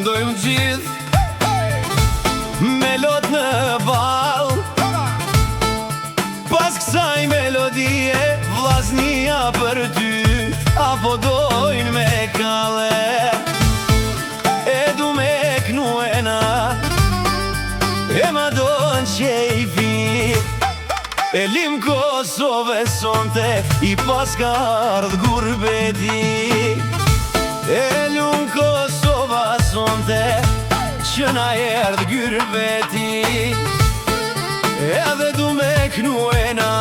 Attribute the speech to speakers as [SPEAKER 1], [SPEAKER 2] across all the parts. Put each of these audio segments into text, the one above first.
[SPEAKER 1] këndojmë gjithë melot në val. Pas kësaj melodie vllaznia për ty apo dojnë me kalle. E du me knuena e ma donë qejfi. E lim Kosove sonte i pas ka ardh gurbeti. E lum Kosova sonte që na erdh gurbeti. Edhe du me knuena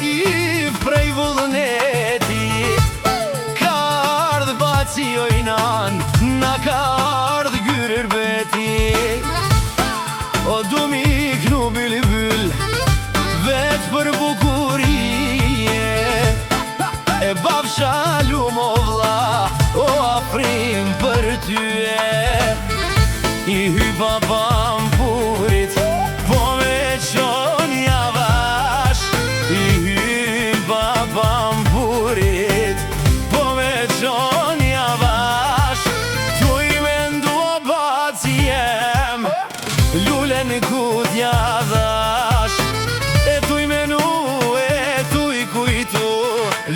[SPEAKER 1] i prej vullneti. Ka ardh baci ojnan, na ka ardh gurbeti. O du mi knu bylbyl vet për bukurie. E bafsha lum o vlla, o afrim për tyje. I hypa pampurit, po me qon javash. I hypa pampurit, po me qon javash. Tu i mendua baci jem, lulen ku t'ja dhash. E tu i menu, e tu i kujtu,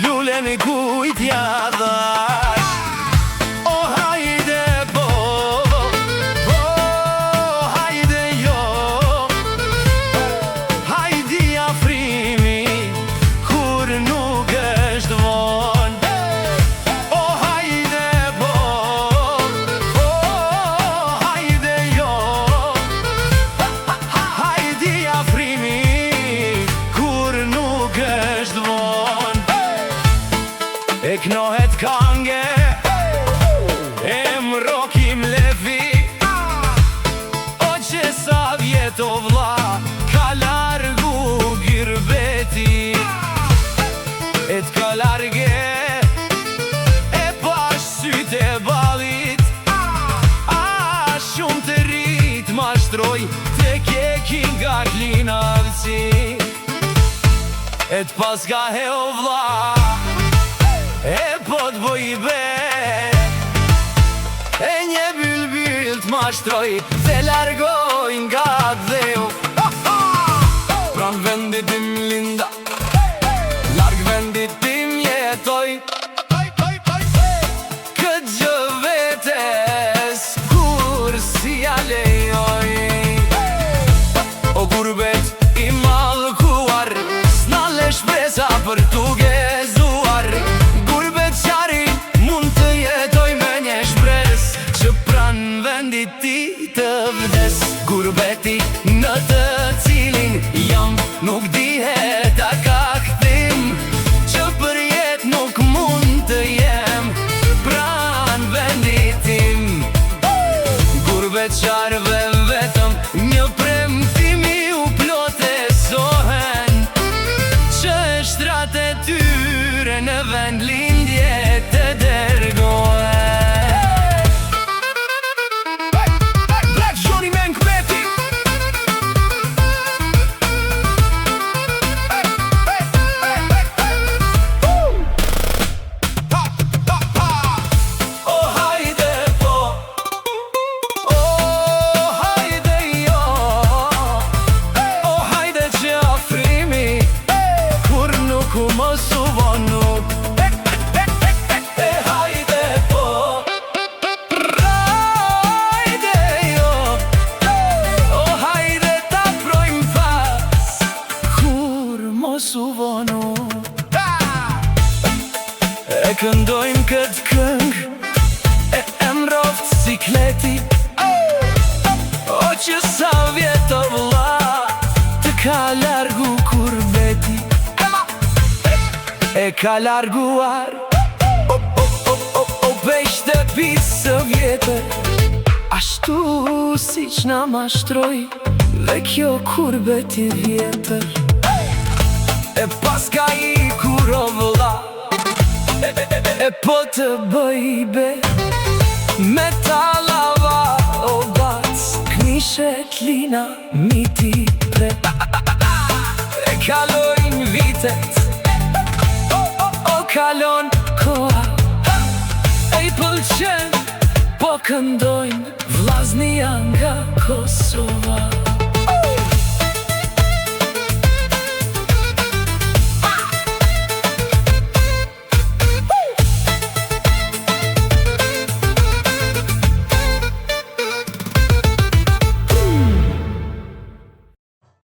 [SPEAKER 1] lulen ku t'ja dhash. O hajde po, hajde jo, hajdi afrimi kur nuk është von. O hajde po, hajde jo, hajdi afrimi kur nuk është von. E knohet kange, emrokim levi. O që sa vjet o vlla, ka largu gurbeti. E t'ka large, e pash syt e balit. A shumë të rrit ma shtroj, te keki nga klinavci. E t'pas ka he o vlla, e po t'boj i bet. E një bylbyl t'ma shtroj, se largoj nga dheu. Pran vendit tim linda, larg vendit tim jetoj. Këtë gjë vetes, kur si ja lejoj. O gurbet i mallkuar, s'na le shpresa për t'u gezuar. Gurbet qari mund të jetoj me një shpres, që pran vendit ti të vdes. Gurbeti në të cilin jam nuk dihet a ka kthim, që për jet nuk mund të jem pran vendit tim. Gurbet qarve vetëm një premtimi u plotesohen, që shtrat e tyre në vend lindje të dërgohen. Black Johnny me n'kbeti. O hajde po, o hajde jo, o hajde që afrimi kur nuk u mos u vonu. E hajde po, hajde jo, o hajde ta projmë pas kur mos u vonu. E këndojmë këtë këng, e emroft sikleti. O që sa vjet o vlla, të ka largu kurbeti. E ka larguar, o pej shtëpisë vjetër, ashtu si që na mashtroj dhe kjo kurbeti vjetër. E pas ka i kur o vlla, e po të bëj be, me talava o bac, knishet lina miti pre. E kalojnë vitet, o kalon koha, e i pëlqen po këndojnë vllazni janë nga Kosova.